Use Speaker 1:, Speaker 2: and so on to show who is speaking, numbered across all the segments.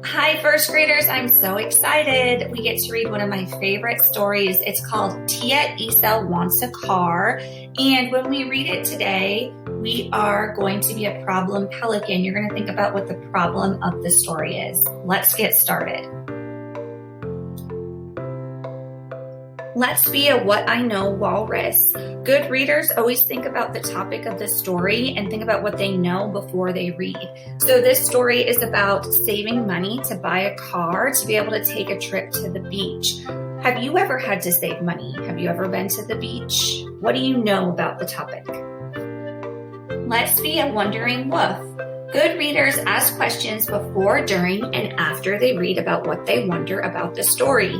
Speaker 1: Hi, first graders. I'm so excited. We get to read one of my favorite stories. It's called Tia Isa Wants a Car. And when we read it today, we are going to be a problem pelican. You're going to think about what the problem of the story is. Let's get started. Let's be a what I know walrus. Good readers always think about the topic of the story and think about what they know before they read. So this story is about saving money to buy a car to be able to take a trip to the beach. Have you ever had to save money? Have you ever been to the beach? What do you know about the topic? Let's be a wondering wolf. Good readers ask questions before, during, and after they read about what they wonder about the story.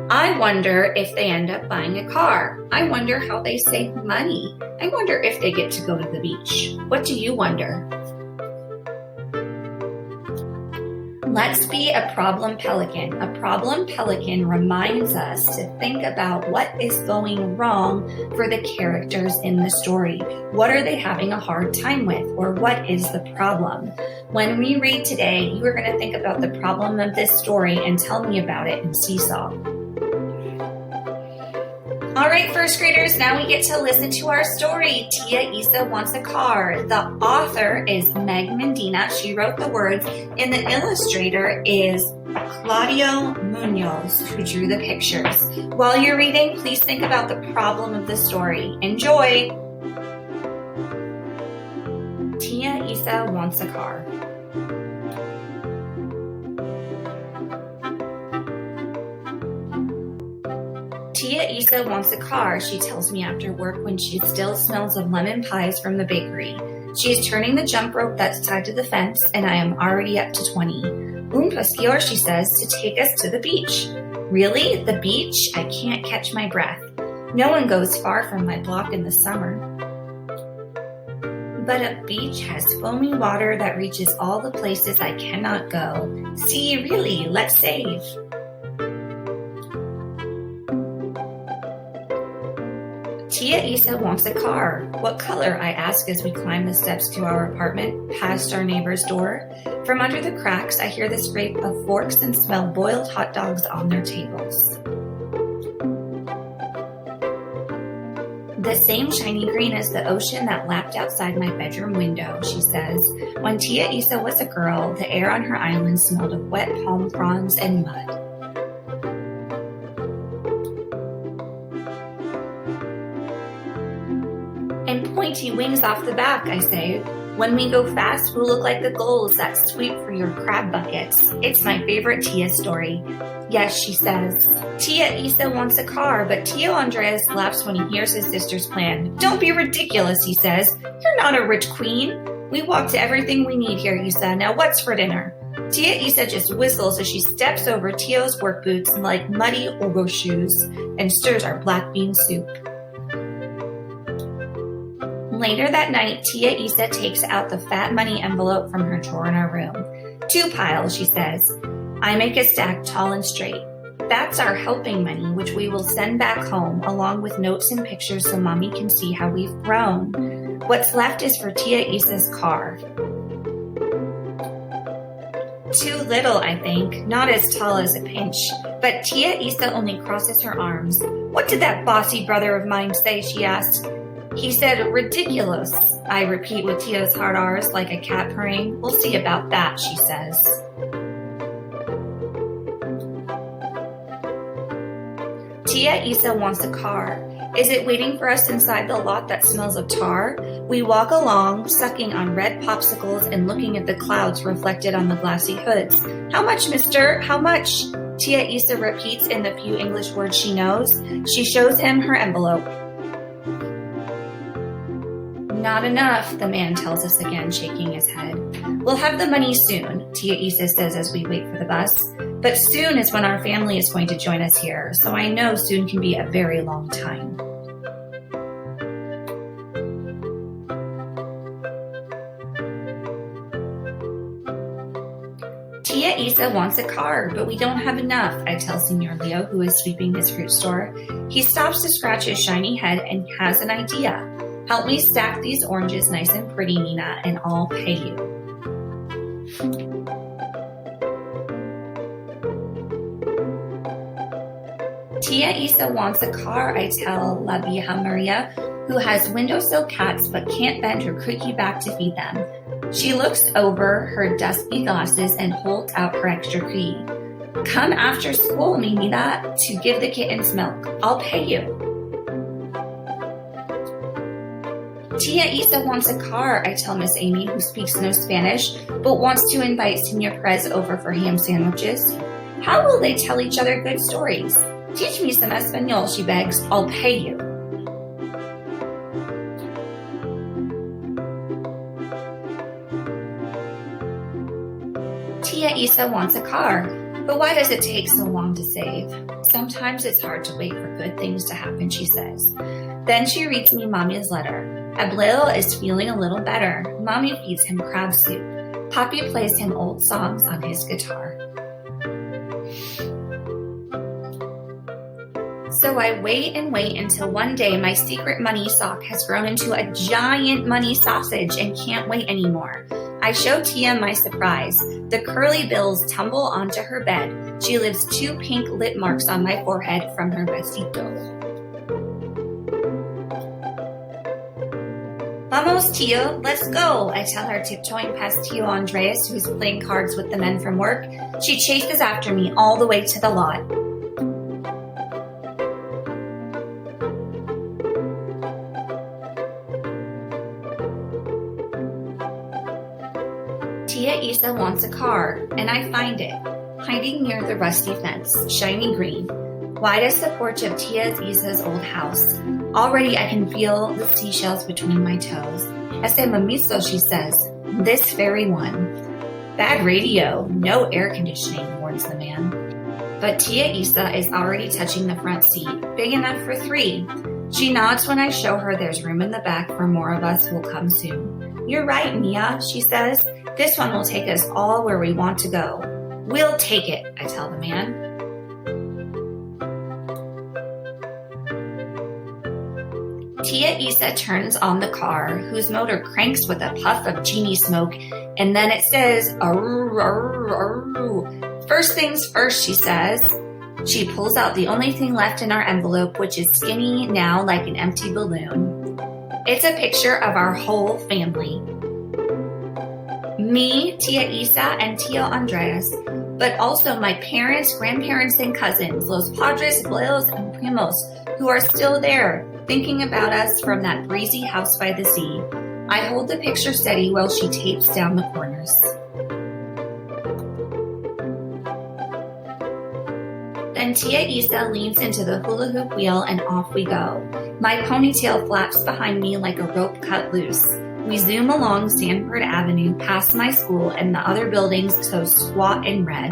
Speaker 1: I wonder if they end up buying a car. I wonder how they save money. I wonder if they get to go to the beach. What do you wonder? Let's be a problem pelican. A problem pelican reminds us to think about what is going wrong for the characters in the story. What are they having a hard time with, or what is the problem? When we read today, you are going to think about the problem of this story and tell me about it in Seesaw. All right, first graders, now we get to listen to our story, Tia Isa Wants a Car. The author is Meg Medina. She wrote the words, and the illustrator is Claudio Munoz, who drew the pictures. While you're reading, please think about the problem of the story. Enjoy! Tia Isa Wants a Car. Tia Isa wants a car, she tells me after work when she still smells of lemon pies from the bakery. She is turning the jump rope that's tied to the fence, and I am already up to 20. Pasquior, she says, to take us to the beach. Really? The beach? I can't catch my breath. No one goes far from my block in the summer. But a beach has foamy water that reaches all the places I cannot go. See, really, let's save. Tia Isa wants a car. What color? I ask as we climb the steps to our apartment, past our neighbor's door. From under the cracks, I hear the scrape of forks and smell boiled hot dogs on their tables. The same shiny green as the ocean that lapped outside my bedroom window, she says. When Tia Isa was a girl, the air on her island smelled of wet palm fronds and mud. And pointy wings off the back, I say. When we go fast, we'll look like the gulls that sweep for your crab buckets. It's my favorite Tia story. Yes, she says. Tia Isa wants a car, but Tio Andres laughs when he hears his sister's plan. Don't be ridiculous, he says. You're not a rich queen. We walk to everything we need here, Isa. Now what's for dinner? Tia Isa just whistles as she steps over Tio's work boots like muddy ogo shoes and stirs our black bean soup. Later that night, Tia Isa takes out the fat money envelope from her drawer in our room. 2 piles, she says. I make a stack tall and straight. That's our helping money, which we will send back home, along with notes and pictures so Mommy can see how we've grown. What's left is for Tia Isa's car. Too little, I think. Not as tall as a pinch. But Tia Isa only crosses her arms. What did that bossy brother of mine say, she asks. He said, ridiculous. I repeat with Tia's hard R's like a cat purring. We'll see about that, she says. Tia Isa wants a car. Is it waiting for us inside the lot that smells of tar? We walk along, sucking on red popsicles and looking at the clouds reflected on the glassy hoods. How much, mister? How much? Tia Isa repeats in the few English words she knows. She shows him her envelope. Not enough, the man tells us again, shaking his head. We'll have the money soon, Tia Isa says as we wait for the bus. But soon is when our family is going to join us here, so I know soon can be a very long time. Tia Isa wants a car, but we don't have enough, I tell Senor Leo, who is sweeping his fruit store. He stops to scratch his shiny head and has an idea. Help me stack these oranges nice and pretty, Nina, and I'll pay you. Tia Isa wants a car, I tell La Vieja Maria, who has windowsill cats but can't bend her cookie back to feed them. She looks over her dusty glasses and holds out her extra key. Come after school, mi vida, to give the kittens milk. I'll pay you. Tia Isa wants a car, I tell Miss Amy, who speaks no Spanish, but wants to invite Senor Perez over for ham sandwiches. How will they tell each other good stories? Teach me some Espanol, she begs. I'll pay you. Tia Isa wants a car, but why does it take so long to save? Sometimes it's hard to wait for good things to happen, she says. Then she reads me Mommy's letter. Ableo is feeling a little better. Mommy feeds him crab soup. Papi plays him old songs on his guitar. So I wait and wait until one day my secret money sock has grown into a giant money sausage and can't wait anymore. I show Tia my surprise. The curly bills tumble onto her bed. She leaves 2 pink lip marks on my forehead from her besito. Vamos, Tio, let's go, I tell her, tiptoeing past Tio Andres, who's playing cards with the men from work. She chases after me all the way to the lot. Tia Isa wants a car, and I find it, hiding near the rusty fence, shiny green, wide as the porch of Tia Isa's old house. Already I can feel the seashells between my toes. Ese mamizo, she says, this very one. Bad radio, no air conditioning, warns the man. But Tia Isa is already touching the front seat, big enough for 3. She nods when I show her there's room in the back for more of us who will come soon. You're right, Mia, she says. This one will take us all where we want to go. We'll take it, I tell the man. Tia Isa turns on the car, whose motor cranks with a puff of genie smoke, and then it says, aroo, aroo, aroo. First things first, she says. She pulls out the only thing left in our envelope, which is skinny now like an empty balloon. It's a picture of our whole family. Me, Tia Isa, and Tio Andres, but also my parents, grandparents, and cousins, los padres, abuelos, and primos, who are still there, thinking about us from that breezy house by the sea. I hold the picture steady while she tapes down the corners. Then Tia Isa leans into the hula hoop wheel and off we go. My ponytail flaps behind me like a rope cut loose. We zoom along Sanford Avenue past my school and the other buildings so squat and red.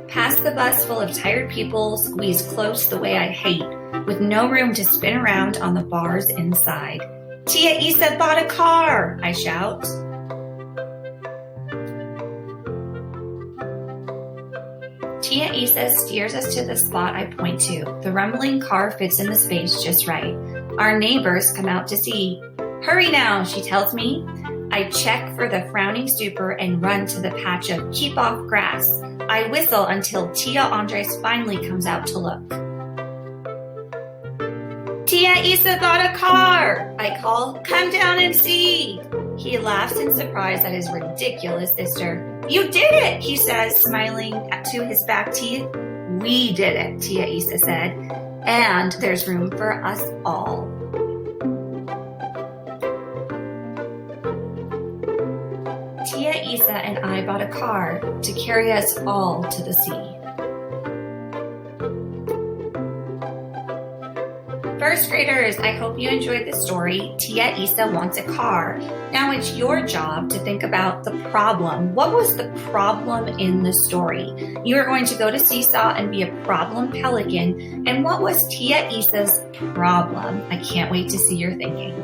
Speaker 1: Past the bus full of tired people squeezed close the way I hate, with no room to spin around on the bars inside. Tia Isa bought a car, I shout. Tia Isa steers us to the spot I point to. The rumbling car fits in the space just right. Our neighbors come out to see. Hurry now, she tells me. I check for the frowning super and run to the patch of keep off grass. I whistle until Tia Andres finally comes out to look. Tia Isa bought a car, I call. Come down and see. He laughs in surprise at his ridiculous sister. You did it, he says, smiling to his back teeth. We did it, Tia Isa said, and there's room for us all. Tia Isa and I bought a car to carry us all to the sea. First graders, I hope you enjoyed the story, Tia Isa Wants a Car. Now it's your job to think about the problem. What was the problem in the story? You are going to go to Seesaw and be a problem pelican. And what was Tia Isa's problem? I can't wait to see your thinking.